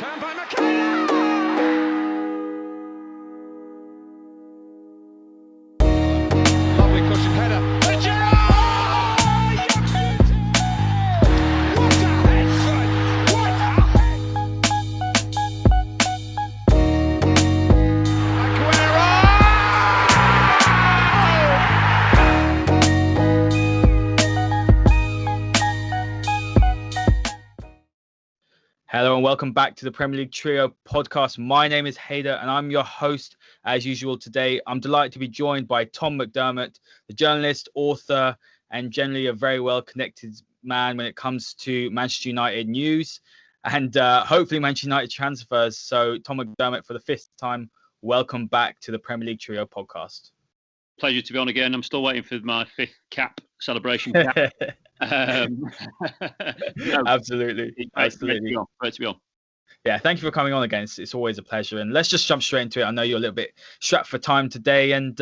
Turned by McTominay. Lovely cushion header. And Gerrard! What a head, son! What a head! Hello and welcome back to the Premier League Trio podcast. My name is Hader and I'm your host as usual today. I'm delighted to be joined by Tom Mcdermott, the journalist, author, and generally a very well-connected man when it comes to Manchester United news and hopefully Manchester United transfers. So Tom Mcdermott, for the fifth time, welcome back to the Premier League Trio podcast. Pleasure to be on again. I'm still waiting for my fifth cap celebration cap. Absolutely. Great to be on. Yeah, thank you for coming on again. It's always a pleasure. And let's just jump straight into it. I know you're a little bit strapped for time today, and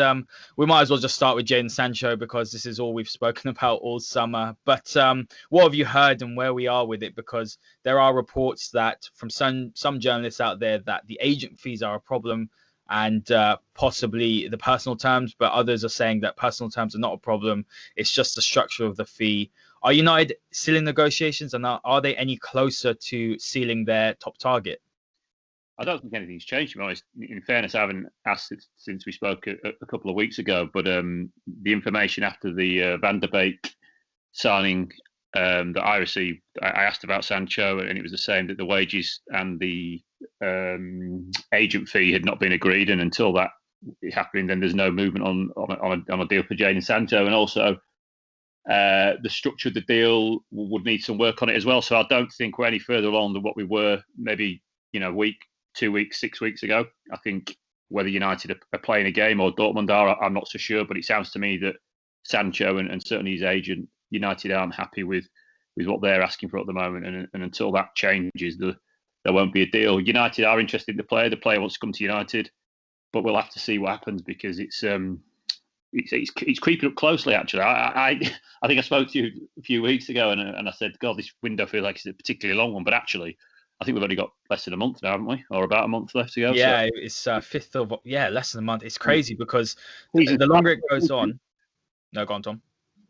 we might as well just start with Jadon Sancho because this is all we've spoken about all summer. But what have you heard and where we are with it? Because there are reports that from some journalists out there that the agent fees are a problem and possibly the personal terms, but others are saying that personal terms are not a problem. It's just the structure of the fee. Are United still in negotiations, and are they any closer to sealing their top target? I don't think anything's changed, to be honest. In fairness, I haven't asked it since we spoke a couple of weeks ago, but the information after the Van der Beek signing that I received, I asked about Sancho, and it was the same, that the wages and the agent fee had not been agreed, and until that is happening, then there's no movement on a deal for Jadon Sancho, and also the structure of the deal would need some work on it as well. So I don't think we're any further along than what we were maybe week, 2 weeks, 6 weeks ago. I think whether United are playing a game or Dortmund are, I'm not so sure, but it sounds to me that Sancho and certainly his agent, United, aren't happy with what they're asking for at the moment, and until that changes, there won't be a deal. United are interested in the player. The player wants to come to United, but we'll have to see what happens because it's creeping up closely. Actually, I think I spoke to you a few weeks ago, and I said, God, this window feels like it's a particularly long one. But actually, I think we've only got less than a month now, haven't we? Or about a month left to go. Yeah, so it's 5th of less than a month. It's crazy because the longer it goes on. No, go on, Tom.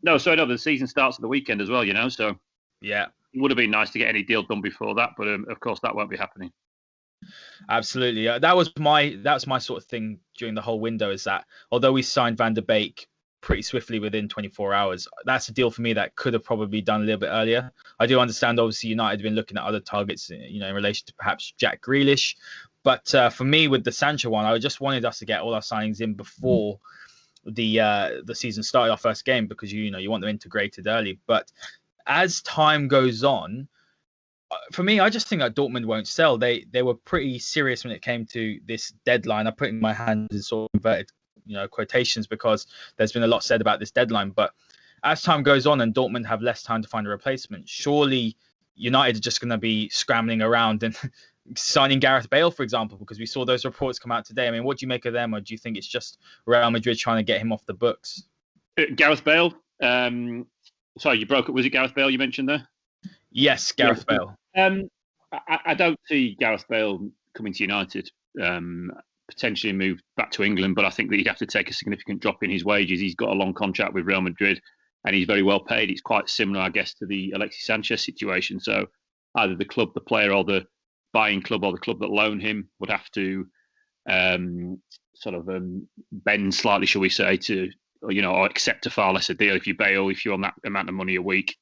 No, the season starts at the weekend as well. So yeah, it would have been nice to get any deal done before that, but of course that won't be happening. Absolutely. That was my sort of thing during the whole window, is that although we signed Van der Beek pretty swiftly within 24 hours, that's a deal for me that could have probably done a little bit earlier. I do understand, obviously, United have been looking at other targets, in relation to perhaps Jack Grealish. But for me, with the Sancho one, I just wanted us to get all our signings in before the season started, our first game, because you want them integrated early. But as time goes on, for me, I just think that Dortmund won't sell. They were pretty serious when it came to this deadline. I put in my hands in sort of inverted quotations because there's been a lot said about this deadline. But as time goes on and Dortmund have less time to find a replacement, surely United are just going to be scrambling around and signing Gareth Bale, for example, because we saw those reports come out today. I mean, what do you make of them, or do you think it's just Real Madrid trying to get him off the books? Gareth Bale? Sorry, you broke up. Was it Gareth Bale you mentioned there? Yes, Gareth Bale. I don't see Gareth Bale coming to United, potentially move back to England, but I think that he'd have to take a significant drop in his wages. He's got a long contract with Real Madrid and he's very well paid. It's quite similar, I guess, to the Alexis Sanchez situation. So either the club, the player, or the buying club, or the club that loan him would have to bend slightly, shall we say, to or accept a far lesser deal if you're on that amount of money a week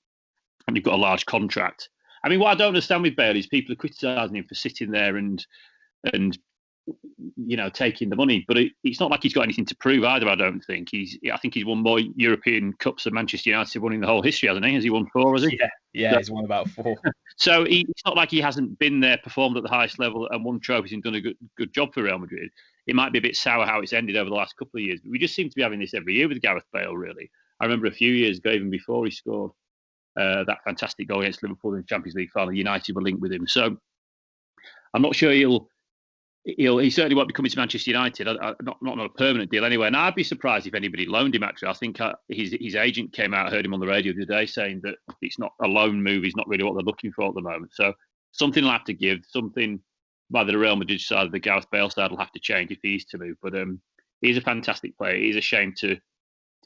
and you've got a large contract. I mean, what I don't understand with Bale is people are criticising him for sitting there and taking the money, but it's not like he's got anything to prove either. I don't think I think he's won more European Cups than Manchester United have won in the whole history, hasn't he? Has he won 4? Has he? Yeah, he's won about 4. So it's not like he hasn't been there, performed at the highest level, and won trophies and done a good job for Real Madrid. It might be a bit sour how it's ended over the last couple of years, but we just seem to be having this every year with Gareth Bale. Really, I remember a few years ago, even before he scored that fantastic goal against Liverpool in the Champions League final, United were linked with him. So I'm not sure he certainly won't be coming to Manchester United, not on a permanent deal anyway. And I'd be surprised if anybody loaned him, actually. I think his agent came out, heard him on the radio the other day saying that it's not a loan move. He's not really what they're looking for at the moment. So something will have to give, something Either the Real Madrid side or the Gareth Bale side will have to change if he's to move. But he's a fantastic player. It is a shame to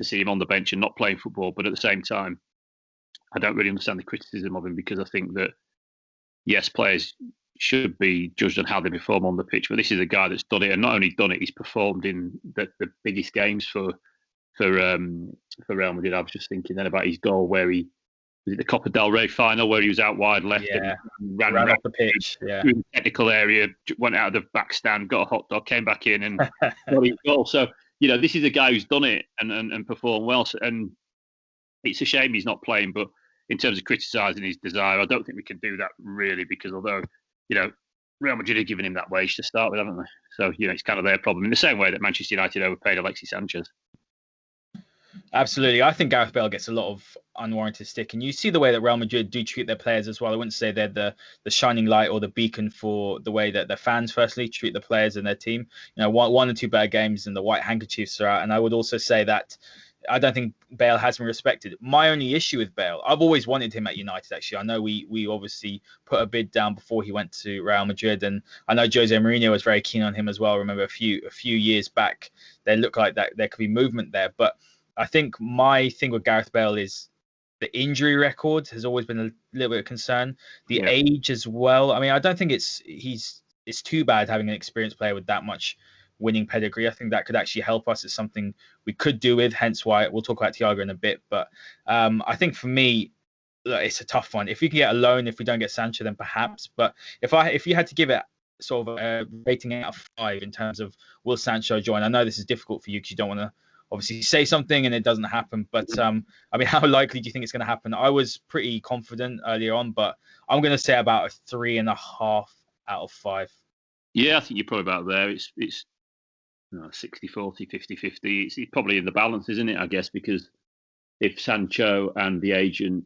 see him on the bench and not playing football. But at the same time, I don't really understand the criticism of him, because I think that, yes, players should be judged on how they perform on the pitch. But this is a guy that's done it, and not only done it, he's performed in the biggest games for Real Madrid. I was just thinking then about his goal where he was it the Copa del Rey final where he was out wide left and ran off the pitch, through the technical area, went out of the back stand, got a hot dog, came back in and got his goal. So, this is a guy who's done it and performed well. And it's a shame he's not playing, but in terms of criticising his desire, I don't think we can do that really, because although, Real Madrid have given him that wage to start with, haven't they? So, it's kind of their problem, in the same way that Manchester United overpaid Alexis Sanchez. Absolutely. I think Gareth Bale gets a lot of unwarranted stick. And you see the way that Real Madrid do treat their players as well. I wouldn't say they're the shining light or the beacon for the way that their fans, firstly, treat the players and their team. One or two better games and the white handkerchiefs are out. And I would also say that I don't think Bale has been respected. My only issue with Bale, I've always wanted him at United, actually. I know we obviously put a bid down before he went to Real Madrid, and I know Jose Mourinho was very keen on him as well. I remember a few years back, they looked like that there could be movement there. But I think my thing with Gareth Bale is the injury record has always been a little bit of concern. The age as well. I mean, I don't think it's too bad having an experienced player with that much winning pedigree. I think that could actually help us. It's something we could do with, hence why we'll talk about Thiago in a bit. But I think for me, it's a tough one. If we can get a loan, if we don't get Sancho, then perhaps. But if you had to give it sort of a rating out of 5 in terms of will Sancho join, I know this is difficult for you because you don't want to obviously say something and it doesn't happen. But I mean, how likely do you think it's going to happen? I was pretty confident earlier on, but I'm going to say about a 3.5 out of 5. Yeah, I think you're probably about there. It's 60-40, 50-50. It's probably in the balance, isn't it? I guess, because if Sancho and the agent,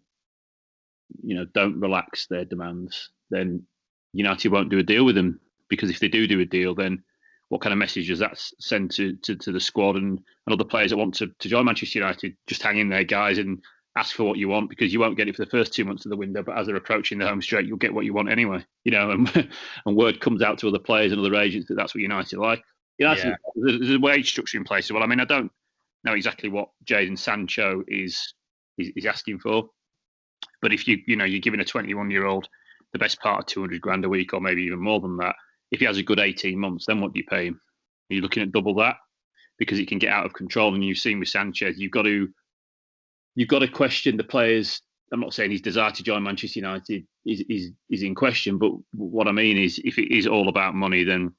don't relax their demands, then United won't do a deal with them. Because if they do a deal, then what kind of message does that send to the squad and other players that want to join Manchester United? Just hang in there, guys, and ask for what you want, because you won't get it for the first 2 months of the window, but as they're approaching the home straight, you'll get what you want anyway. And word comes out to other players and other agents that that's what United like. There's a wage structure in place as well. I mean, I don't know exactly what Jadon Sancho is asking for, but if you're giving a 21-year-old the best part of 200 grand a week, or maybe even more than that, if he has a good 18 months, then what do you pay him? Are you looking at double that? Because it can get out of control. And you've seen with Sanchez, you've got to question the players. I'm not saying his desire to join Manchester United is in question, but what I mean is, if it is all about money, then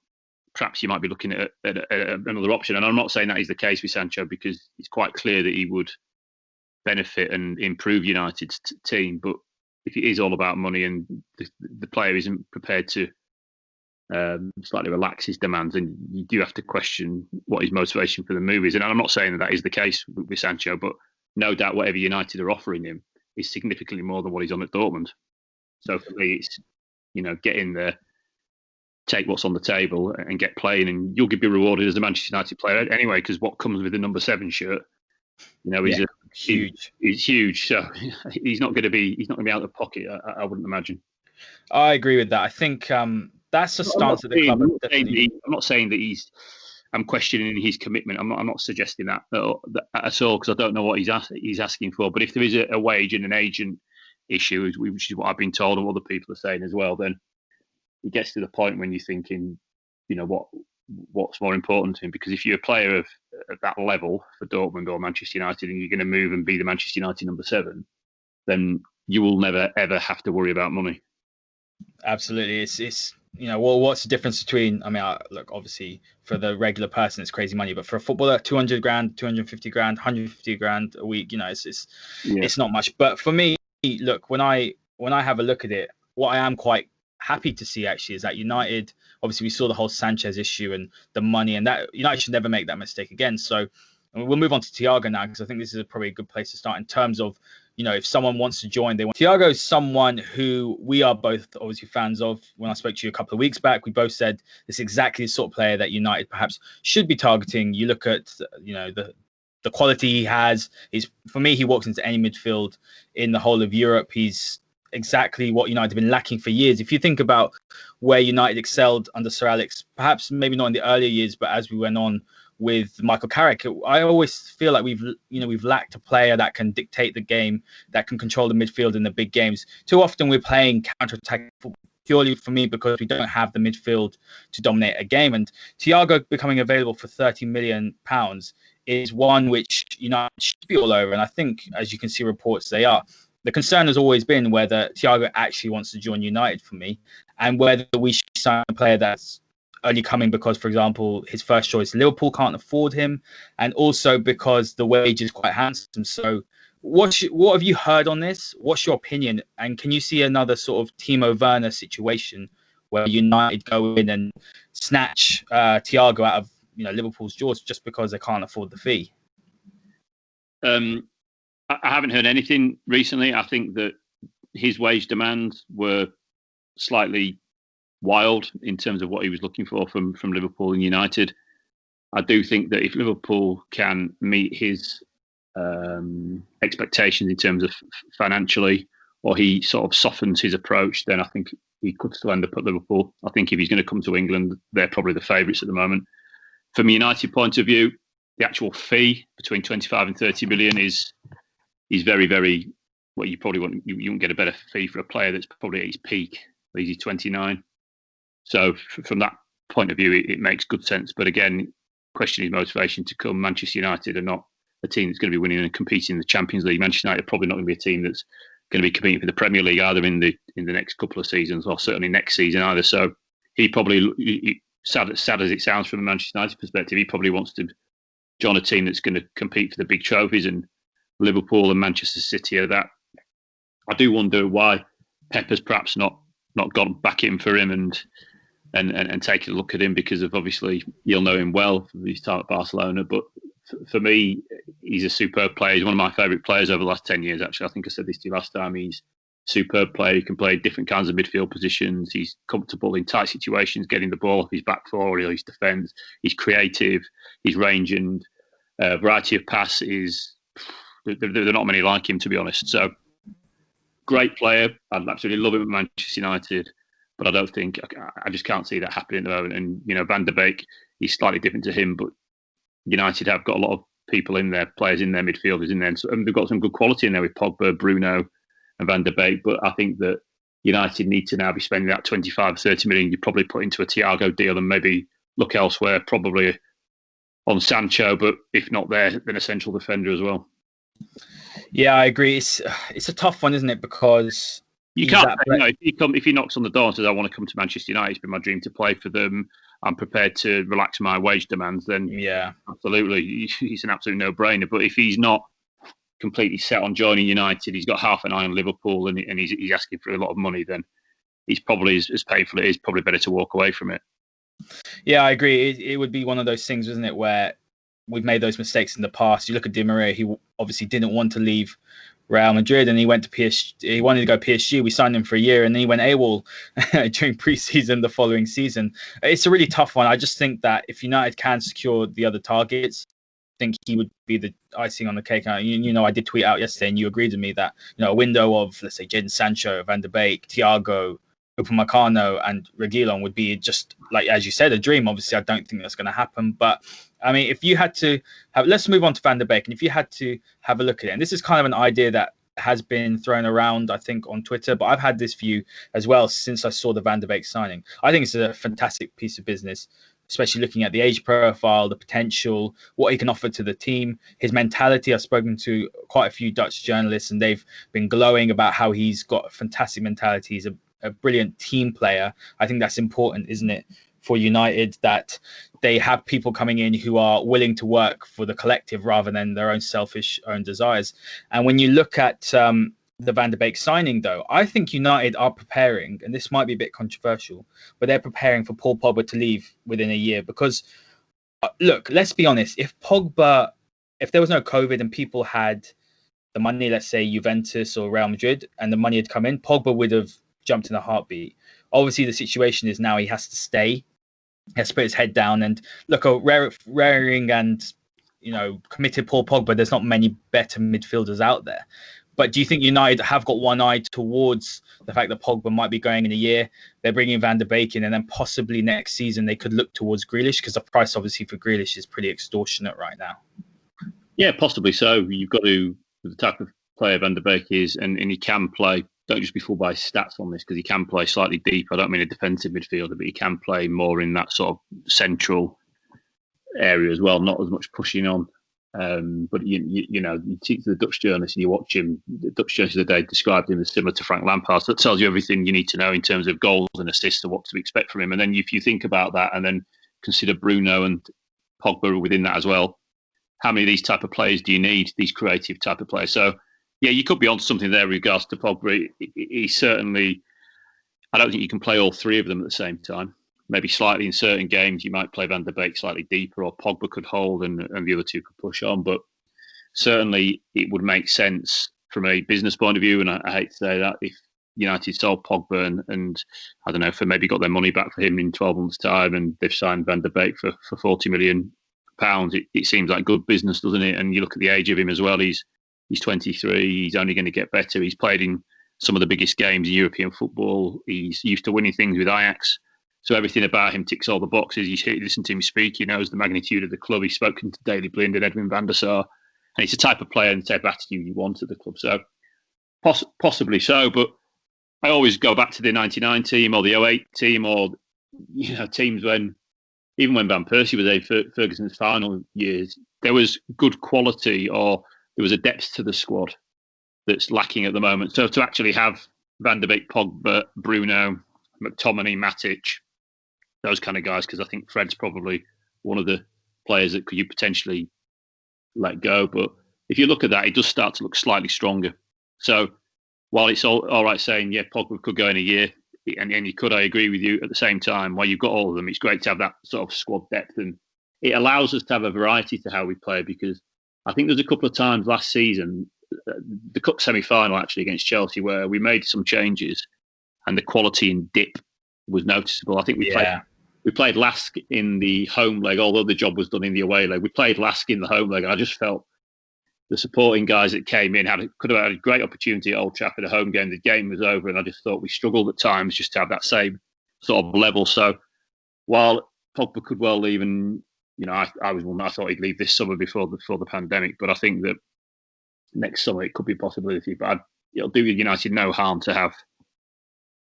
perhaps you might be looking at another option. And I'm not saying that is the case with Sancho, because it's quite clear that he would benefit and improve United's team. But if it is all about money and the player isn't prepared to slightly relax his demands, and you do have to question what his motivation for the move is. And I'm not saying that is the case with Sancho, but no doubt whatever United are offering him is significantly more than what he's on at Dortmund. So for me, it's get in there, take what's on the table, and get playing, and you'll be rewarded as a Manchester United player anyway, because what comes with the number 7 shirt, is huge. He's huge, so he's not going to be out of the pocket. I wouldn't imagine. I agree with that. I think that's a stance that the club. I'm not saying that I'm questioning his commitment. I'm not suggesting that at all, because I don't know what he's asking for. But if there is a wage and an agent issue, which is what I've been told and what other people are saying as well, then it gets to the point when you're thinking, what's more important to him? Because if you're a player at that level for Dortmund or Manchester United, and you're going to move and be the Manchester United number 7, then you will never ever have to worry about money. Absolutely, it's what's the difference between? I mean, look, obviously for the regular person, it's crazy money, but for a footballer, 200 grand, 250 grand, 150 grand a week, it's not much. But for me, look, when I have a look at it, what I am quite happy to see actually is that United, obviously we saw the whole Sanchez issue and the money, and that United should never make that mistake again. So we'll move on to Thiago now, because I think this is probably a good place to start in terms of, if someone wants to join, Thiago is someone who we are both obviously fans of. When I spoke to you a couple of weeks back, we both said this is exactly the sort of player that United perhaps should be targeting. You look at, the quality he has. For me, he walks into any midfield in the whole of Europe. He's exactly what United have been lacking for years. If you think about where United excelled under Sir Alex, perhaps maybe not in the earlier years, but as we went on with Michael Carrick, I always feel like we've lacked a player that can dictate the game, that can control the midfield in the big games. Too often we're playing counter-attack purely for me because we don't have the midfield to dominate a game. And Thiago becoming available for £30 million is one which United should be all over. And I think, as you can see reports, they are. The concern has always been whether Thiago actually wants to join United for me, and whether we should sign a player that's only coming because, for example, his first choice, Liverpool, can't afford him, and also because the wage is quite handsome. So what have you heard on this? What's your opinion? And can you see another sort of Timo Werner situation where United go in and snatch Thiago out of Liverpool's jaws just because they can't afford the fee? I haven't heard anything recently. I think that his wage demands were slightly wild in terms of what he was looking for from Liverpool and United. I do think that if Liverpool can meet his expectations in terms of financially, or he sort of softens his approach, then I think he could still end up at Liverpool. I think if he's going to come to England, they're probably the favourites at the moment. From a United point of view, the actual fee between 25 and 30 million is very, very, well, you won't get a better fee for a player that's probably at his peak. He's 29. So from that point of view, it makes good sense. But again, question his motivation to come. Manchester United are not a team that's going to be winning and competing in the Champions League. Manchester United are probably not going to be a team that's going to be competing for the Premier League either in the next couple of seasons, or certainly next season either. So he probably, sad as it sounds from a Manchester United perspective, he probably wants to join a team that's going to compete for the big trophies, and Liverpool and Manchester City are that. I do wonder why Pep has perhaps not gone back in for him and taken a look at him, because of, obviously, you'll know him well from his time at Barcelona. But for me, he's a superb player. He's one of my favourite players over the last 10 years, actually. I think I said this to you last time. He's a superb player. He can play different kinds of midfield positions. He's comfortable in tight situations, getting the ball off his back four or his defence. He's creative. His range and variety of pass is... There are not many like him, to be honest. So, great player. I'd absolutely love him at Manchester United, but I just can't see that happening at the moment. And, Van der Beek, he's slightly different to him, but United have got a lot of people in there, players in there, midfielders in there. And they've got some good quality in there with Pogba, Bruno and Van der Beek. But I think that United need to now be spending that 25, 30 million you probably put into a Thiago deal and maybe look elsewhere, probably on Sancho, but if not there, then a central defender as well. Yeah, I agree. It's a tough one, isn't it? Because you can't. If he knocks on the door and says, "I want to come to Manchester United. It's been my dream to play for them. I'm prepared to relax my wage demands," then yeah, absolutely, he's an absolute no-brainer. But if he's not completely set on joining United, he's got half an eye on Liverpool, and he's asking for a lot of money, then he's probably, as painful it is, probably better to walk away from it. Yeah, I agree. It would be one of those things, isn't it, where we've made those mistakes in the past. You look at Di Maria; he obviously didn't want to leave Real Madrid, and he went to PSG. He wanted to go PSG. We signed him for a year, and then he went AWOL during pre-season the following season. It's a really tough one. I just think that if United can secure the other targets, I think he would be the icing on the cake. I did tweet out yesterday, and you agreed with me that a window of, let's say, Jadon Sancho, Van der Beek, Thiago, Upamecano and Reguilon would be, just like, as you said, a dream. Obviously, I don't think that's going to happen. But, I mean, if you had to have... Let's move on to Van der Beek. And if you had to have a look at it, and this is kind of an idea that has been thrown around, I think, on Twitter, but I've had this view as well since I saw the Van der Beek signing. I think it's a fantastic piece of business, especially looking at the age profile, the potential, what he can offer to the team, his mentality. I've spoken to quite a few Dutch journalists, and they've been glowing about how he's got a fantastic mentality. He's a brilliant team player. I think that's important, isn't it, for United, that they have people coming in who are willing to work for the collective rather than their own selfish own desires. And when you look at the Van der Beek signing, though, I think United are preparing, and this might be a bit controversial, but they're preparing for Paul Pogba to leave within a year. Because, look, let's be honest, if there was no COVID and people had the money, let's say Juventus or Real Madrid, and the money had come in, Pogba would have jumped in a heartbeat. Obviously, the situation is now he has to stay. He has to put his head down. And look, a raring and committed Paul Pogba, there's not many better midfielders out there. But do you think United have got one eye towards the fact that Pogba might be going in a year? They're bringing Van der Beek in, and then possibly next season they could look towards Grealish, because the price obviously for Grealish is pretty extortionate right now. Yeah, possibly so. You've got to, with the type of player Van der Beek is, and he can play. Don't just be fooled by his stats on this, because he can play slightly deep. I don't mean a defensive midfielder, but he can play more in that sort of central area as well, not as much pushing on. But you know, you speak to the Dutch journalist and you watch him. The Dutch journalist of the day described him as similar to Frank Lampard. So that tells you everything you need to know in terms of goals and assists and what to expect from him. And then if you think about that, and then consider Bruno and Pogba within that as well, how many of these type of players do you need? These creative type of players. So yeah, you could be onto something there with regards to Pogba. He certainly. I don't think you can play all three of them at the same time. Maybe slightly in certain games, you might play Van der Beek slightly deeper, or Pogba could hold and the other two could push on. But certainly it would make sense from a business point of view. And I hate to say that, if United sold Pogba and I don't know, for maybe got their money back for him in 12 months' time, and they've signed Van der Beek for £40 million, it seems like good business, doesn't it? And you look at the age of him as well. He's 23. He's only going to get better. He's played in some of the biggest games in European football. He's used to winning things with Ajax. So everything about him ticks all the boxes. You listen to him speak, he knows the magnitude of the club. He's spoken to Daley Blind and Edwin van der Sar. And he's the type of player and the type of attitude you want at the club. So possibly so. But I always go back to the 99 team or the 08 team, or teams even when Van Persie was in Ferguson's final years, there was good quality, or there was a depth to the squad that's lacking at the moment. So to actually have Van der Beek, Pogba, Bruno, McTominay, Matic, those kind of guys, because I think Fred's probably one of the players that could you potentially let go. But if you look at that, it does start to look slightly stronger. So while it's all right saying, yeah, Pogba could go in a year, and you could, I agree with you, at the same time, while you've got all of them, it's great to have that sort of squad depth, and it allows us to have a variety to how we play, because I think there's a couple of times last season, the cup semi-final actually against Chelsea, where we made some changes and the quality in dip was noticeable. I think we played last in the home leg, although the job was done in the away leg. We played last in the home leg. I just felt the supporting guys that came in could have had a great opportunity at Old Trafford, a home game. The game was over, and I just thought we struggled at times just to have that same sort of level. So while Pogba could well leave, and I thought he'd leave this summer before the pandemic, but I think that next summer it could be a possibility. But it'll do United no harm to have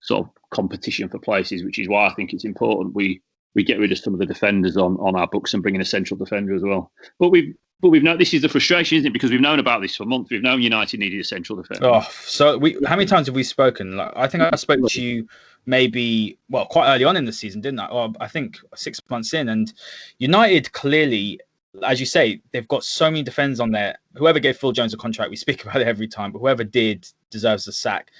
sort of competition for places, which is why I think it's important we get rid of some of the defenders on our books and bring in a central defender as well. But we've known, this is the frustration, isn't it? Because we've known about this for months. We've known United needed a central defender. Oh, so how many times have we spoken? Like, I think I spoke to you maybe, quite early on in the season, didn't I? Or I think 6 months in. And United clearly, as you say, they've got so many defenders on there. Whoever gave Phil Jones a contract, we speak about it every time, but whoever did deserves a sack.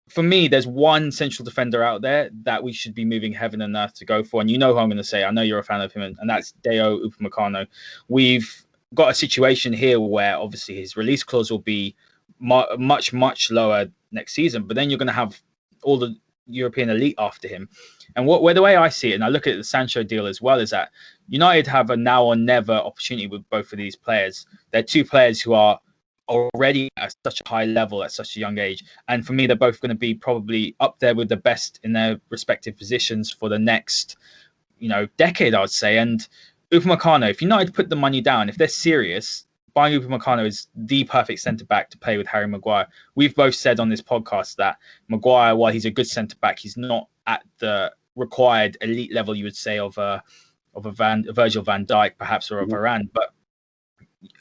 For me, there's one central defender out there that we should be moving heaven and earth to go for. And you know who I'm going to say. I know you're a fan of him, and that's Deo Upamecano. We've got a situation here where obviously his release clause will be much, much lower next season. But then you're going to have all the European elite after him. And where the way I see it, and I look at the Sancho deal as well, is that United have a now or never opportunity with both of these players. They're two players who are already at such a high level at such a young age, and for me they're both going to be probably up there with the best in their respective positions for the next decade, I would say. And Upamecano, if United put the money down, if they're serious, buying Upamecano is the perfect centre back to play with Harry Maguire. We've both said on this podcast that Maguire, while he's a good centre back, he's not at the required elite level, you would say, of a Virgil van Dijk perhaps, or a Varane. But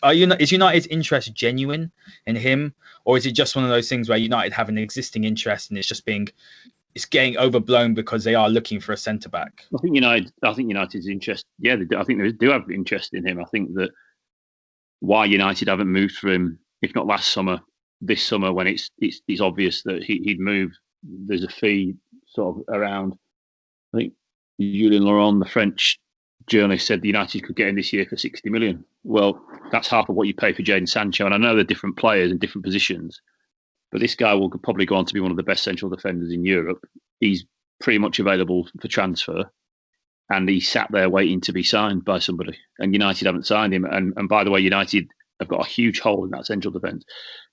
is United's interest genuine in him, or is it just one of those things where United have an existing interest and it's getting overblown because they are looking for a centre back? I think United's interest. Yeah, I think they do have interest in him. I think that why United haven't moved for him, if not last summer, this summer, when it's obvious that he'd move. There's a fee sort of around. I think Julien Laurent, the French journalist, said the United could get him this year for 60 million. Well, that's half of what you pay for Jadon Sancho. And I know they're different players in different positions, but this guy will probably go on to be one of the best central defenders in Europe. He's pretty much available for transfer, and he sat there waiting to be signed by somebody. And United haven't signed him. And by the way, United have got a huge hole in that central defence.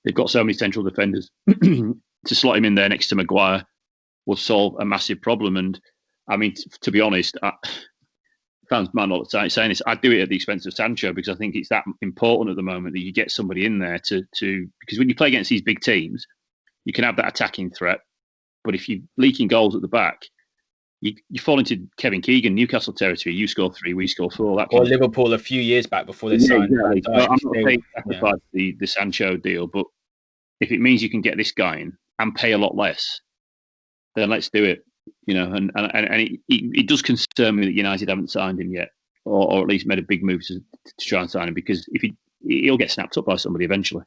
They've got so many central defenders. To slot him in there next to Maguire will solve a massive problem. And I mean, to be honest, fans might not say saying this. I'd do it at the expense of Sancho because I think it's that important at the moment that you get somebody in there to because when you play against these big teams, you can have that attacking threat, but if you're leaking goals at the back, you fall into Kevin Keegan, Newcastle territory. You score 3, we score 4. That or Liverpool a few years back before they signed. Exactly. I'm not saying sacrifice the Sancho deal, but if it means you can get this guy in and pay a lot less, then let's do it. You know, and it does concern me that United haven't signed him yet, or at least made a big move to try and sign him, because if he'll get snapped up by somebody eventually.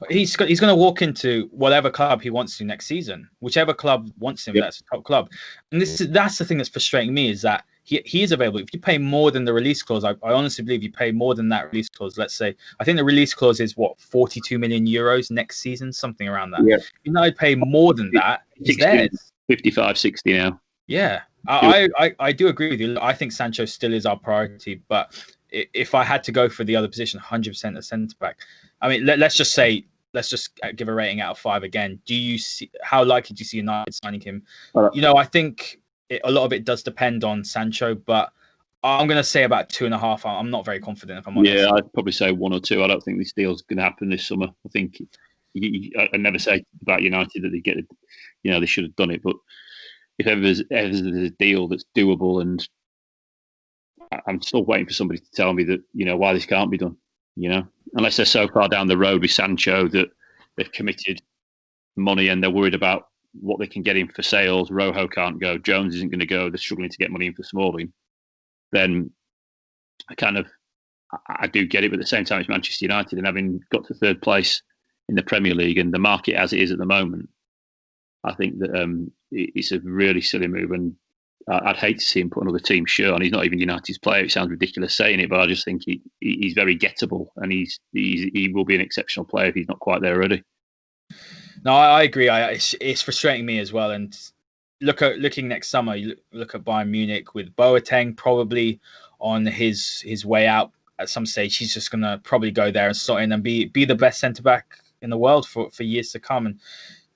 He's going to walk into whatever club he wants to next season, whichever club wants him. Yep. That's a top club, and that's the thing that's frustrating me is that he is available. If you pay more than the release clause, I honestly believe you pay more than that release clause. Let's say I think the release clause is what, 42 million euros next season, something around that. Yep. You know, I'd pay more than that. It's theirs. 55, 60 now. Yeah, I do agree with you. I think Sancho still is our priority, but if I had to go for the other position, 100% a centre back. I mean, let's just give a rating out of 5 again. How likely do you see United signing him? You know, I think a lot of it does depend on Sancho, but I'm going to say about 2.5. I'm not very confident, if I'm honest. Yeah, I'd probably say 1 or 2. I don't think this deal's going to happen this summer. I think I never say about United that they get it. You know, they should have done it, but if ever there's a deal that's doable, and I'm still waiting for somebody to tell me that, you know, why this can't be done. You know, unless they're so far down the road with Sancho that they've committed money and they're worried about what they can get in for sales. Rojo can't go. Jones isn't going to go. They're struggling to get money in for Smalling. Then I do get it, but at the same time, it's Manchester United, and having got to 3rd place in the Premier League and the market as it is at the moment, I think that it's a really silly move, and I'd hate to see him put another team shirt on. He's not even United's player. It sounds ridiculous saying it, but I just think he's very gettable, and he will be an exceptional player if he's not quite there already. No, I agree. It's frustrating me as well. And looking next summer, you look at Bayern Munich with Boateng probably on his way out at some stage. He's just going to probably go there and slot in and be the best centre back in the world for years to come. And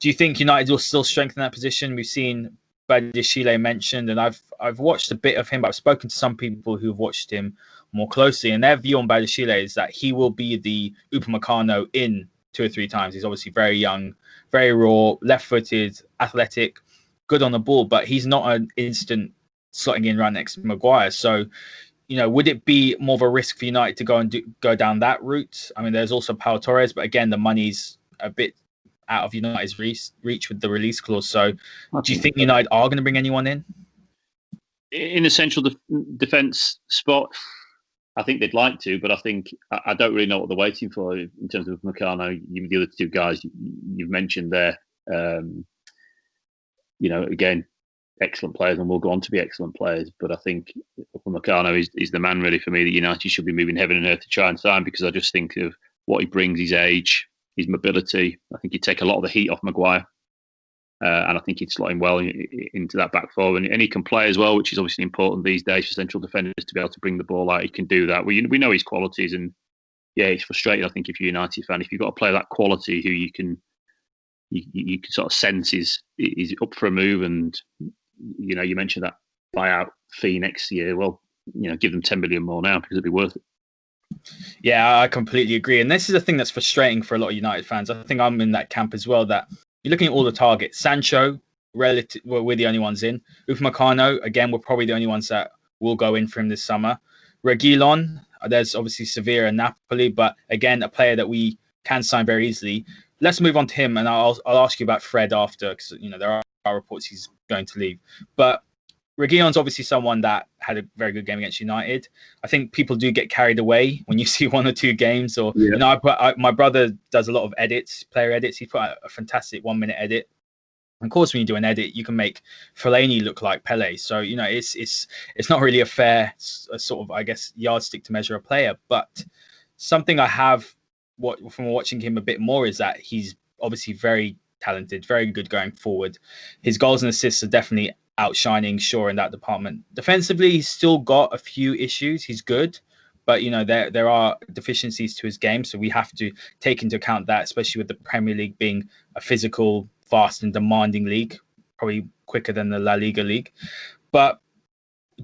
do you think United will still strengthen that position? We've seen Badiashile mentioned, and I've watched a bit of him, but I've spoken to some people who've watched him more closely, and their view on Badiashile is that he will be the Upamecano in 2 or 3 times. He's obviously very young, very raw, left-footed, athletic, good on the ball, but he's not an instant slotting in right next to Maguire. So, you know, would it be more of a risk for United to go down that route? I mean, there's also Pau Torres, but again, the money's a bit out of United's reach with the release clause. So do you think United are going to bring anyone in the central defence spot? I think they'd like to, but I think I don't really know what they're waiting for in terms of Upamecano. The other 2 guys you've mentioned there, you know, again, excellent players, and will go on to be excellent players. But I think Upamecano is the man really for me that United should be moving heaven and earth to try and sign, because I just think of what he brings, his age, his mobility. I think he'd take a lot of the heat off Maguire, and I think he'd slot him well into that back four, and he can play as well, which is obviously important these days for central defenders to be able to bring the ball out. He can do that. We know his qualities, and yeah, it's frustrating. I think if you're a United fan, if you've got a player that quality who you can sort of sense is up for a move, and you know, you mentioned that buyout fee next year. Well, you know, give them 10 million more now because it'd be worth it. Yeah, I completely agree. And this is the thing that's frustrating for a lot of United fans. I think I'm in that camp as well, that you're looking at all the targets. Sancho, we're the only ones in. Upamecano, again, we're probably the only ones that will go in for him this summer. Reguilon, there's obviously Sevilla and Napoli, but again, a player that we can sign very easily. Let's move on to him, and I'll ask you about Fred after, because you know there are reports he's going to leave. But Reguilon's obviously someone that had a very good game against United. I think people do get carried away when you see 1 or 2 games. Or you know, my brother does a lot of player edits. He put out a fantastic 1-minute edit. Of course, when you do an edit, you can make Fellaini look like Pele. So you know, it's not really a fair sort of, I guess, yardstick to measure a player. But something I have from watching him a bit more is that he's obviously very talented, very good going forward. His goals and assists are definitely outshining Shaw in that department. Defensively, he's still got a few issues. He's good, but there are deficiencies to his game, so we have to take into account that, especially with the Premier League being a physical, fast, and demanding league, probably quicker than the La Liga league. But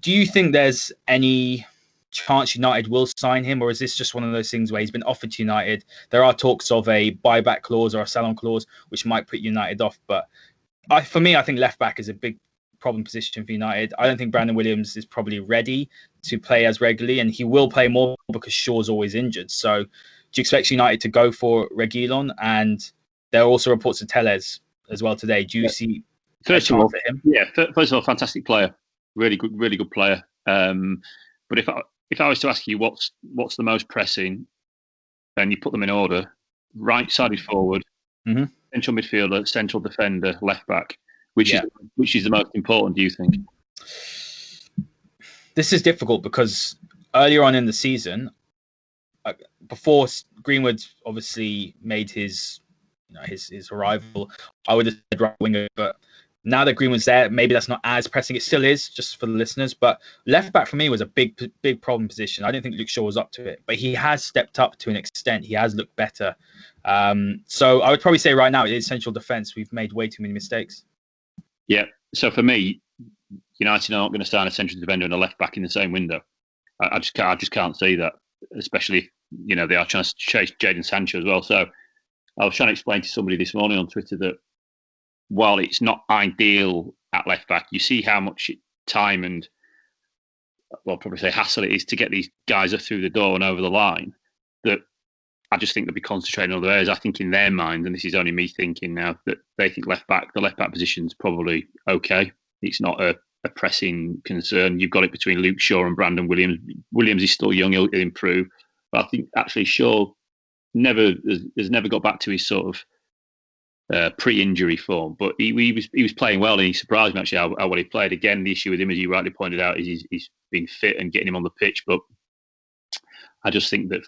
do you think there's any chance United will sign him, or is this just one of those things where he's been offered to United? There are talks of a buyback clause or a sell-on clause, which might put United off. But for me, I think left back is a big problem position for United. I don't think Brandon Williams is probably ready to play as regularly, and he will play more because Shaw's always injured. So do you expect United to go for Reguilon? And there are also reports of Telles as well today. Do you see first of all for him? Yeah, first of all, fantastic player, really good player. But if I was to ask you what's the most pressing, and you put them in order: right-sided forward, central midfielder, central defender, left back. Which is the most important, do you think? This is difficult because earlier on in the season, before Greenwood obviously made his arrival, I would have said right winger. But now that Greenwood's there, maybe that's not as pressing. It still is, just for the listeners. But left back for me was a big problem position. I didn't think Luke Shaw was up to it, but he has stepped up to an extent. He has looked better. So I would probably say right now it is central defence. We've made way too many mistakes. Yeah. So for me, United are not going to sign a central defender and a left back in the same window. I just can't see that, especially if, they are trying to chase Jadon Sancho as well. So I was trying to explain to somebody this morning on Twitter that while it's not ideal at left back, you see how much time and, well, probably say hassle it is to get these guys up through the door and over the line, that I just think they'll be concentrating on other areas. I think in their mind, and this is only me thinking now, that they think the left back position's probably okay. It's not a pressing concern. You've got it between Luke Shaw and Brandon Williams. Williams is still young; he'll improve. But I think actually Shaw has never got back to his sort of pre-injury form. But he was playing well, and he surprised me actually how well he played. Again, the issue with him, as you rightly pointed out, is he's being fit and getting him on the pitch. But I just think that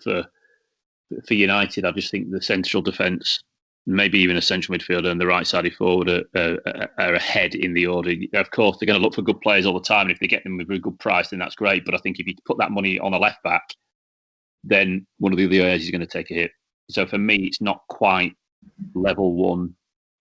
for United, I just think the central defence, maybe even a central midfielder and the right-sided forward are ahead in the order. Of course, they're going to look for good players all the time, and if they get them with a good price, then that's great. But I think if you put that money on a left back, then one of the other areas is going to take a hit. So for me, it's not quite level one,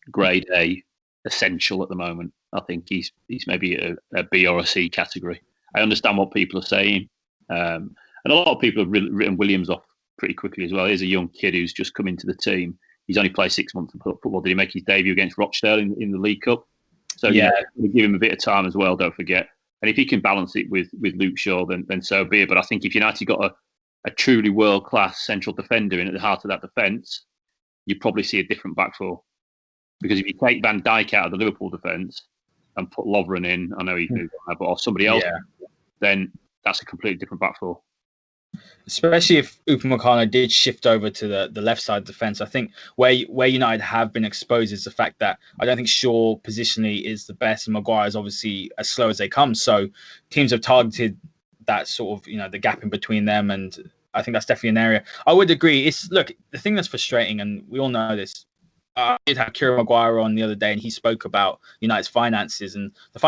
grade A, essential at the moment. I think he's maybe a B or a C category. I understand what people are saying, and a lot of people have written Williams off pretty quickly as well. Here's a young kid who's just come into the team. He's only played 6 months of football. Did he make his debut against Rochdale in the League Cup? So yeah, give him a bit of time as well. Don't forget. And if he can balance it with Luke Shaw, then so be it. But I think if United got a truly world class central defender in at the heart of that defence, you probably see a different back four. Because if you take Van Dijk out of the Liverpool defence and put Lovren in, I know he's moved on, but or somebody else, then that's a completely different back four. Especially if Upamecano did shift over to the left side defence. I think where United have been exposed is the fact that I don't think Shaw positionally is the best, and Maguire is obviously as slow as they come. So teams have targeted that sort of, the gap in between them, and I think that's definitely an area. I would agree. The thing that's frustrating, and we all know this. I did have Kieran Maguire on the other day, and he spoke about United's finances, and the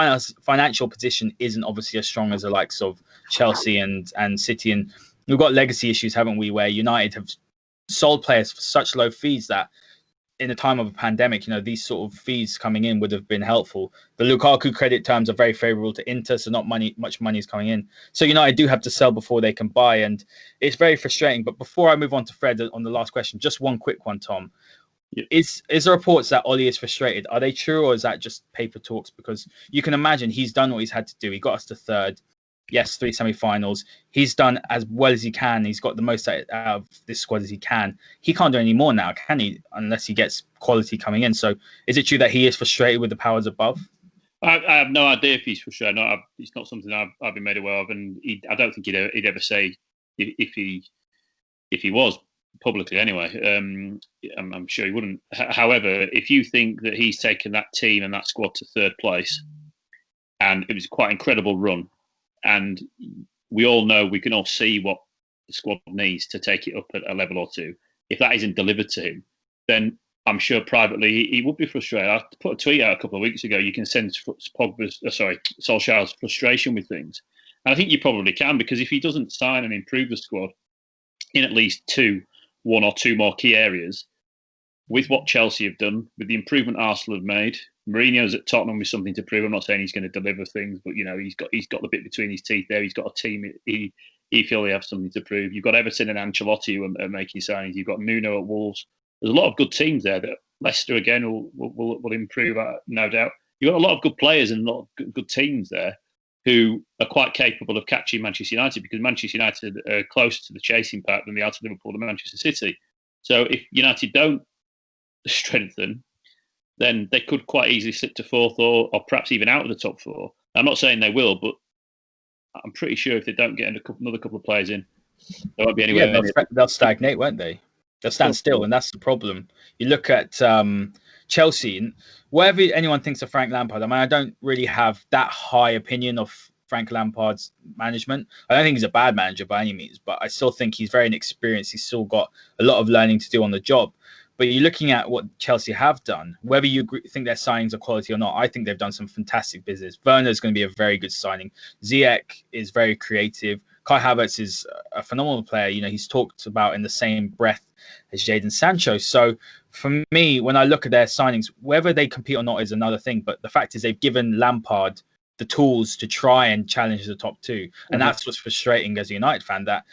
financial position isn't obviously as strong as the likes of Chelsea and City. And we've got legacy issues, haven't we, where United have sold players for such low fees that in the time of a pandemic, these sort of fees coming in would have been helpful. The Lukaku credit terms are very favourable to Inter, so not much money is coming in. So United do have to sell before they can buy, and it's very frustrating. But before I move on to Fred on the last question, just one quick one, Tom. Yep. Is there reports that Ollie is frustrated? Are they true, or is that just paper talks? Because you can imagine he's done what he's had to do. He got us to third. Yes, 3 semi-finals. He's done as well as he can. He's got the most out of this squad as he can. He can't do any more now, can he? Unless he gets quality coming in. So is it true that he is frustrated with the powers above? I have no idea if he's frustrated. It's not something I've been made aware of, and I don't think he'd ever say if he was publicly anyway. I'm sure he wouldn't. However, if you think that he's taken that team and that squad to third place, and it was quite an incredible run, and we can all see what the squad needs to take it up at a level or two. If that isn't delivered to him, then I'm sure privately he would be frustrated. I put a tweet out a couple of weeks ago. You can sense Solskjaer's frustration with things. And I think you probably can, because if he doesn't sign and improve the squad in at least one or two more key areas, with what Chelsea have done, with the improvement Arsenal have made, Mourinho's at Tottenham with something to prove. I'm not saying he's going to deliver things, but he's got the bit between his teeth there. He's got a team. He feel they have something to prove. You've got Everton and Ancelotti who are making signings. You've got Nuno at Wolves. There's a lot of good teams there. That Leicester again will improve, no doubt. You've got a lot of good players and a lot of good teams there who are quite capable of catching Manchester United, because Manchester United are closer to the chasing pack than they are to Liverpool and Manchester City. So if United don't strengthen, then they could quite easily slip to fourth or perhaps even out of the top four. I'm not saying they will, but I'm pretty sure if they don't get another couple of players in, there won't be anywhere. Yeah, they'll stagnate, won't they? They'll stand still, and that's the problem. You look at Chelsea, and whatever anyone thinks of Frank Lampard, I mean, I don't really have that high opinion of Frank Lampard's management. I don't think he's a bad manager by any means, but I still think he's very inexperienced. He's still got a lot of learning to do on the job. But you're looking at what Chelsea have done, whether you think their signings are quality or not, I think they've done some fantastic business. Werner is going to be a very good signing. Ziyech is very creative. Kai Havertz is a phenomenal player. He's talked about in the same breath as Jadon Sancho. So for me, when I look at their signings, whether they compete or not is another thing. But the fact is they've given Lampard the tools to try and challenge the top two. And that's what's frustrating as a United fan, that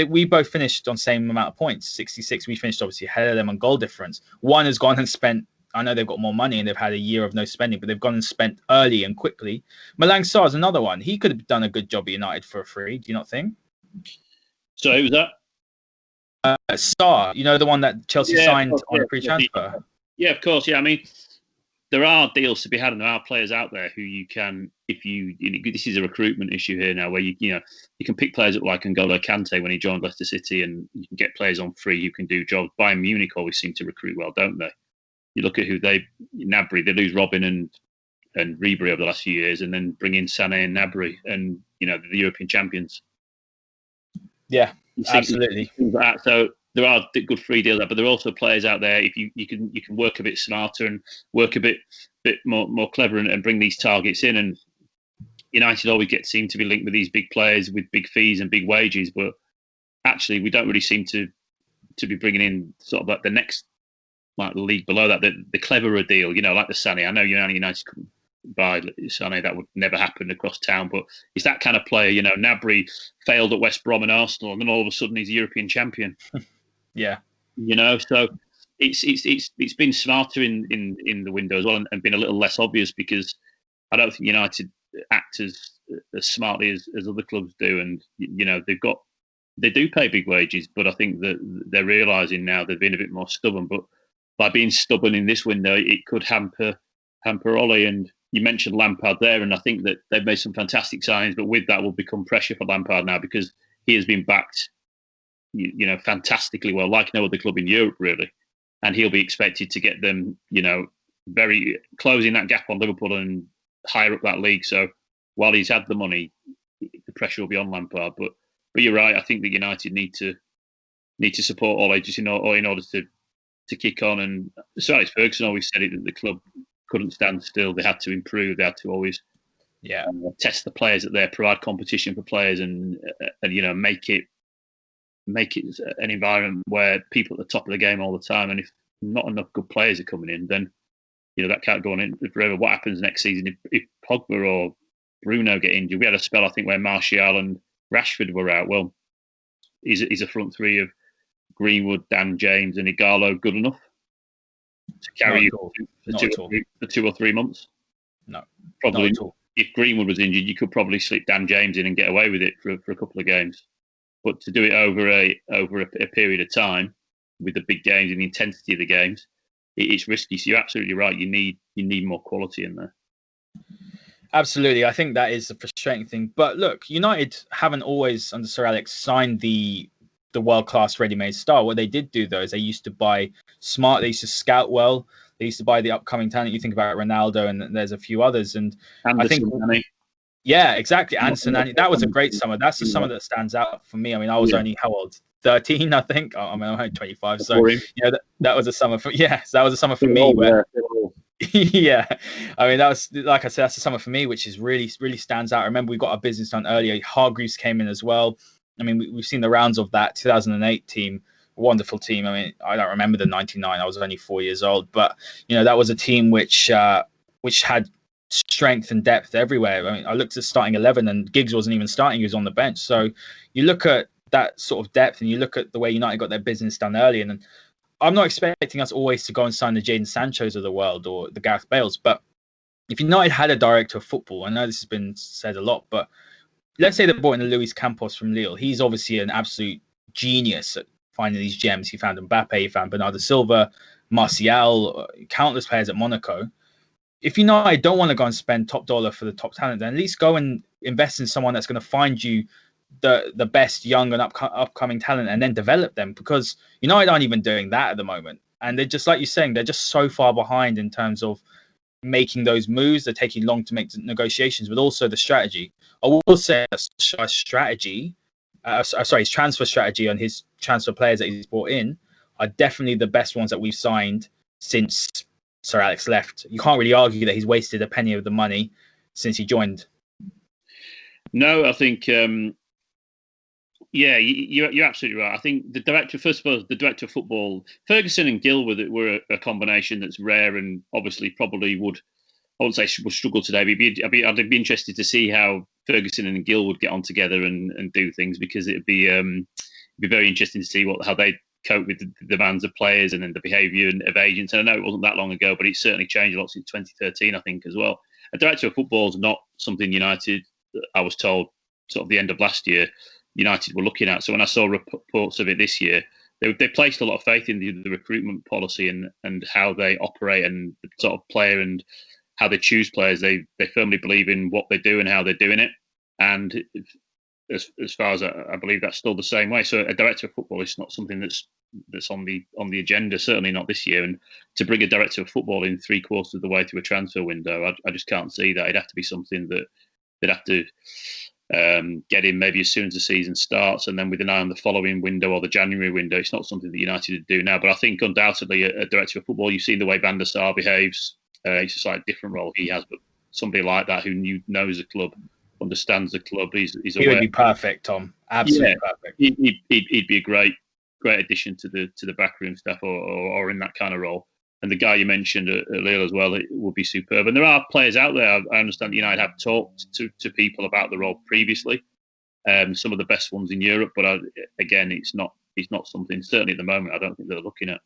we both finished on the same amount of points, 66. We finished obviously ahead of them on goal difference. One has gone and spent, I know they've got more money and they've had a year of no spending, but they've gone and spent early and quickly. Malang Sarr is another one. He could have done a good job at United for a free. Do you not think? So who was that? Sarr, the one that Chelsea signed on a pre-transfer. Yeah, of course. Yeah, I mean, there are deals to be had, and there are players out there who you can, this is a recruitment issue here now, where you can pick players up like N'Golo Kante when he joined Leicester City, and you can get players on free who can do jobs. Bayern Munich always seem to recruit well, don't they? You look at who Gnabry, they lose Robin and Ribery over the last few years, and then bring in Sané and Gnabry, and the European champions. Yeah, absolutely. So there are good free deals there, but there are also players out there. If you can work a bit smarter and work a bit more clever and bring these targets in. And United always seem to be linked with these big players with big fees and big wages, but actually we don't really seem to be bringing in sort of like the next the league below that, the cleverer deal. Like the Sané. I know United couldn't buy Sané, that would never happen across town, but it's that kind of player. Gnabry failed at West Brom and Arsenal, and then all of a sudden he's a European champion. Yeah, so it's been smarter in the window as well, and been a little less obvious, because I don't think United act as smartly as other clubs do, and they do pay big wages, but I think that they're realising now they've been a bit more stubborn. But by being stubborn in this window, it could hamper Ollie. And you mentioned Lampard there, and I think that they've made some fantastic signings, but with that will become pressure for Lampard now, because he has been backed, fantastically well, like no other club in Europe really, and he'll be expected to get them, very closing that gap on Liverpool and higher up that league. So while he's had the money, the pressure will be on Lampard. But you're right. I think that United need to support Ole just in order to kick on. And Sir Alex Ferguson always said it, that the club couldn't stand still. They had to improve. They had to always test the players that there, provide competition for players, and make it an environment where people at the top of the game all the time. And if not enough good players are coming in, then that can't go on in forever. What happens next season if Pogba or Bruno get injured? We had a spell, I think, where Martial and Rashford were out. Well, is a front three of Greenwood, Dan James, and Igalo good enough to carry you for 2 or 3 months? No, probably not at all. If Greenwood was injured, you could probably slip Dan James in and get away with it for a couple of games. But to do it over a period of time with the big games and the intensity of the games, it's risky. So you're absolutely right. You need more quality in there. Absolutely. I think that is the frustrating thing. But look, United haven't always, under Sir Alex, signed the world-class ready-made star. What they did do, though, is they used to buy smart. They used to scout well. They used to buy the upcoming talent. You think about Ronaldo, and there's a few others. And Anderson, I think, yeah, exactly. Anderson, that was a great summer. That's the summer that stands out for me. I mean, I was only, how old? 13, I think. I mean, I'm only 25. So, that was a summer for, that was a summer for me. Yeah, I mean that was, like I said, that's the summer for me, which is really stands out. I remember we got our business done earlier. Hargreaves came in as well. I mean, we've seen the rounds of that 2008 team, wonderful team. I mean, I don't remember the 99. I was only 4 years old, but that was a team which had strength and depth everywhere. I mean, I looked at starting 11, and Giggs wasn't even starting; he was on the bench. So you look at that sort of depth, and you look at the way United got their business done early, and I'm not expecting us always to go and sign the Jadon Sanchos of the world or the Gareth Bales, but if United had a director of football, I know this has been said a lot, but let's say they brought in Luis Campos from Lille. He's obviously an absolute genius at finding these gems. He found Mbappe, he found Bernardo Silva, Martial, countless players at Monaco. If United don't want to go and spend top dollar for the top talent, then at least go and invest in someone that's going to find you the best young and upcoming talent and then develop them, because United aren't even doing that at the moment. And they're just, like you're saying, they're just so far behind in terms of making those moves. They're taking long to make negotiations, but also the strategy. I will say a strategy, his transfer strategy and his transfer players that he's brought in are definitely the best ones that we've signed since Sir Alex left. You can't really argue that he's wasted a penny of the money since he joined. No, I think you're absolutely right. I think the director of football, Ferguson and Gill were a combination that's rare and obviously probably would, I wouldn't say would struggle today. But I'd be interested to see how Ferguson and Gill would get on together and do things, because it'd be very interesting to see how they cope with the demands of players and then the behaviour of agents. And I know it wasn't that long ago, but it's certainly changed a lot since 2013, I think, as well. A director of football is not something United, I was told, sort of the end of last year, United were looking at. So when I saw reports of it this year, they placed a lot of faith in the recruitment policy and how they operate and the sort of player and how they choose players. They firmly believe in what they do and how they're doing it. And as far as I believe, that's still the same way. So a director of football is not something that's on the agenda, certainly not this year. And to bring a director of football in 3/4 of the way through a transfer window, I just can't see that. It'd have to be something that they'd have to get in maybe as soon as the season starts, and then with an eye on the following window or the January window. It's not something that United would do now. But I think undoubtedly a director of football, you've seen the way Van der Sar behaves. It's a slightly different role he has, but somebody like that who knows the club, understands the club, he's aware. He would be perfect, Tom. Absolutely perfect. He'd be a great addition to the backroom staff or in that kind of role. And the guy you mentioned at Lille as well, it would be superb. And there are players out there. I understand that United have talked to people about the role previously. Some of the best ones in Europe, but again, it's not something, certainly at the moment, I don't think they're looking at.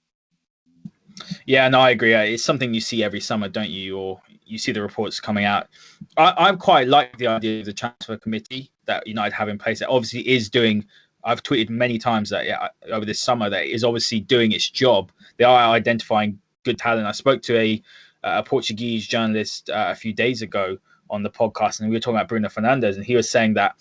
Yeah, no, I agree. It's something you see every summer, don't you? Or you see the reports coming out. I quite like the idea of the transfer committee that United have in place. That obviously is doing. I've tweeted many times that over this summer that it is obviously doing its job. They are identifying good talent. I spoke to a Portuguese journalist a few days ago on the podcast, and we were talking about Bruno Fernandes, and he was saying that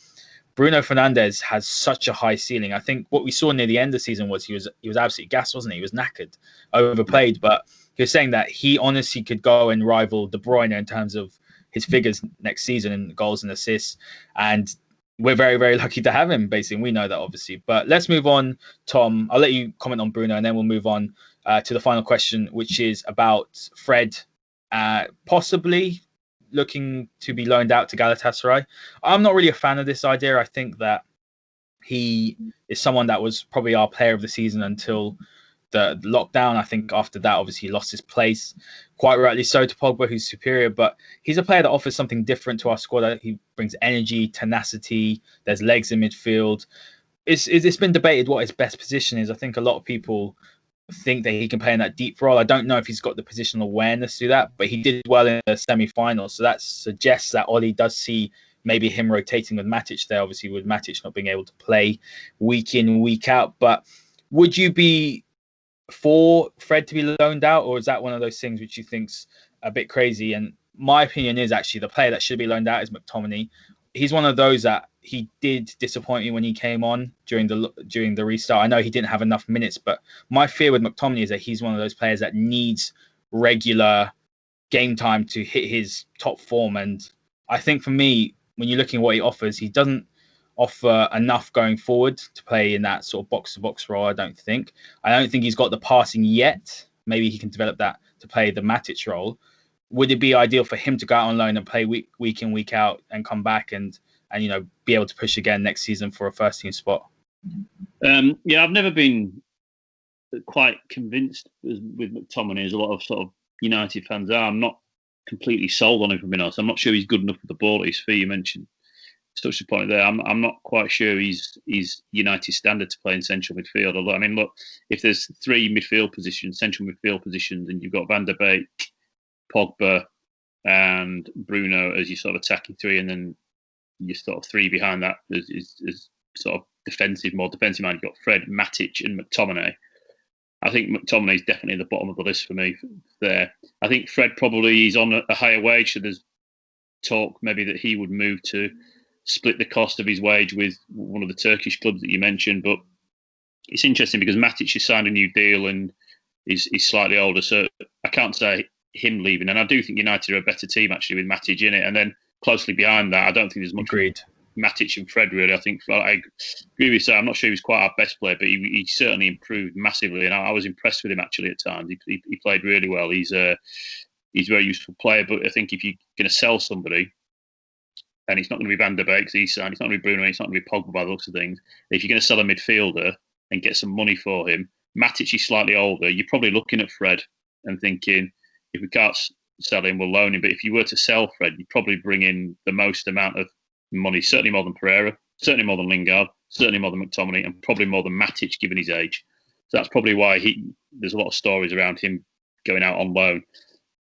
Bruno Fernandes has such a high ceiling. I think what we saw near the end of the season was he was absolutely gassed, wasn't he? He was knackered, overplayed, but he was saying that he honestly could go and rival De Bruyne in terms of his figures next season in goals and assists. And we're very, very lucky to have him, basically. We know that, obviously. But let's move on, Tom. I'll let you comment on Bruno, and then we'll move on to the final question, which is about Fred possibly looking to be loaned out to Galatasaray. I'm not really a fan of this idea. I think that he is someone that was probably our player of the season until the lockdown. I think after that, obviously, he lost his place, quite rightly so, to Pogba, who's superior. But he's a player that offers something different to our squad. He brings energy, tenacity. There's legs in midfield. It's been debated what his best position is. I think a lot of people think that he can play in that deep role. I don't know if he's got the positional awareness to do that, but he did well in the semi-final. So that suggests that Oli does see maybe him rotating with Matic there, obviously with Matic not being able to play week in, week out. But would you be for Fred to be loaned out, or is that one of those things which you think's a bit crazy? And my opinion is actually the player that should be loaned out is McTominay. He's one of those that he did disappoint me when he came on during the restart. I know he didn't have enough minutes, but my fear with McTominay is that he's one of those players that needs regular game time to hit his top form. And I think for me, when you're looking at what he offers, he doesn't offer enough going forward to play in that sort of box-to-box role, I don't think. I don't think he's got the passing yet. Maybe he can develop that to play the Matic role. would it be ideal for him to go out on loan and play week in, week out, and come back and be able to push again next season for a first team spot? Yeah, I've never been quite convinced with McTominay as a lot of sort of United fans are. I'm not completely sold on him, for being honest. I'm not sure he's good enough with the ball at his feet. You mentioned touched the point there. I'm not quite sure he's United standard to play in central midfield. Although, I mean, look, if there's three midfield positions, central midfield positions, and you've got Van der Beek, Pogba, and Bruno as your sort of attacking three, and then your sort of three behind that is sort of more defensive mind. You've got Fred, Matic, and McTominay. I think McTominay is definitely at the bottom of the list for me there. I think Fred probably is on a higher wage, so there's talk maybe that he would move to split the cost of his wage with one of the Turkish clubs that you mentioned. But it's interesting because Matic has signed a new deal and is slightly older, so I can't say him leaving. And I do think United are a better team actually with Matic in it. And then closely behind that, I don't think there's much. Agreed. Matic and Fred, really. I think I agree with you. I'm not sure he was quite our best player, but he certainly improved massively, and I was impressed with him actually at times. He played really well. He's a very useful player, but I think if you're going to sell somebody, and it's not going to be Van der Beek because he's signed, it's not going to be Bruno, it's not going to be Pogba by the looks of things. If you're going to sell a midfielder and get some money for him, Matic is slightly older. You're probably looking at Fred and thinking, if we can't sell him, we'll loan him. But if you were to sell Fred, you'd probably bring in the most amount of money, certainly more than Pereira, certainly more than Lingard, certainly more than McTominay, and probably more than Matic given his age. So that's probably why there's a lot of stories around him going out on loan.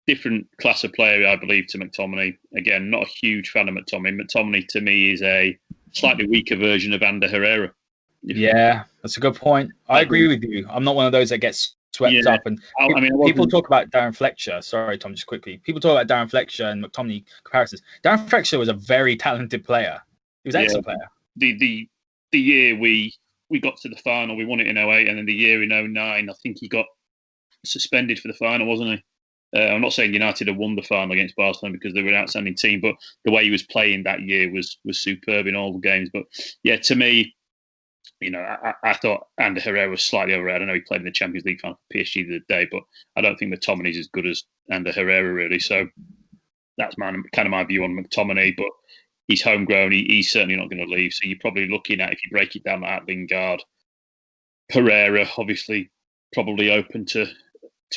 Different class of player, I believe, to McTominay. Again, not a huge fan of McTominay. McTominay, to me, is a slightly weaker version of Ander Herrera. Yeah, that's a good point. I agree with you. I'm not one of those that gets swept up. And people talk about Darren Fletcher. Sorry, Tom, just quickly. People talk about Darren Fletcher and McTominay comparisons. Darren Fletcher was a very talented player. He was an excellent player. The year we got to the final, we won it in 08, and then the year in 09, I think he got suspended for the final, wasn't he? I'm not saying United have won the final against Barcelona because they were an outstanding team, but the way he was playing that year was superb in all the games. But yeah, to me, I thought Ander Herrera was slightly overrated. I know he played in the Champions League final for PSG the other day, but I don't think McTominay is as good as Ander Herrera, really. So that's kind of my view on McTominay, but he's homegrown. He's certainly not going to leave. So you're probably looking at, if you break it down like that, Lingard, Pereira, obviously probably open to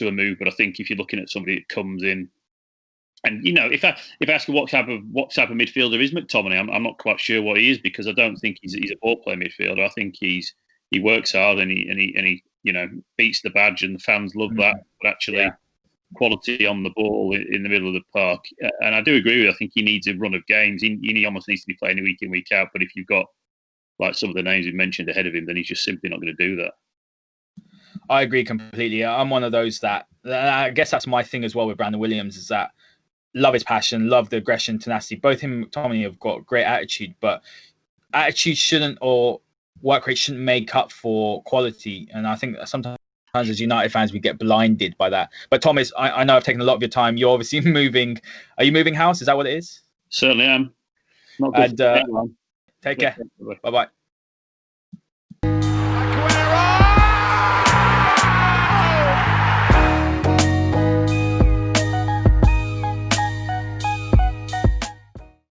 a move. But I think if you're looking at somebody that comes in, and if I ask you what type of midfielder is McTominay, I'm not quite sure what he is, because I don't think he's a ball player midfielder. I think he works hard and he beats the badge, and the fans love that. But actually, quality on the ball in the middle of the park. And I do agree with you. I think he needs a run of games. He almost needs to be playing week in, week out. But if you've got like some of the names we mentioned ahead of him, then he's just simply not going to do that. I agree completely. I'm one of those that I guess that's my thing as well with Brandon Williams, is that love his passion, love the aggression, tenacity. Both him and McTominay have got great attitude, but attitude shouldn't, or work rate shouldn't make up for quality. And I think sometimes as United fans, we get blinded by that. But Thomas, I know I've taken a lot of your time. You're obviously moving. Are you moving house? Is that what it is? Certainly am. Not good. And take care. Bye-bye.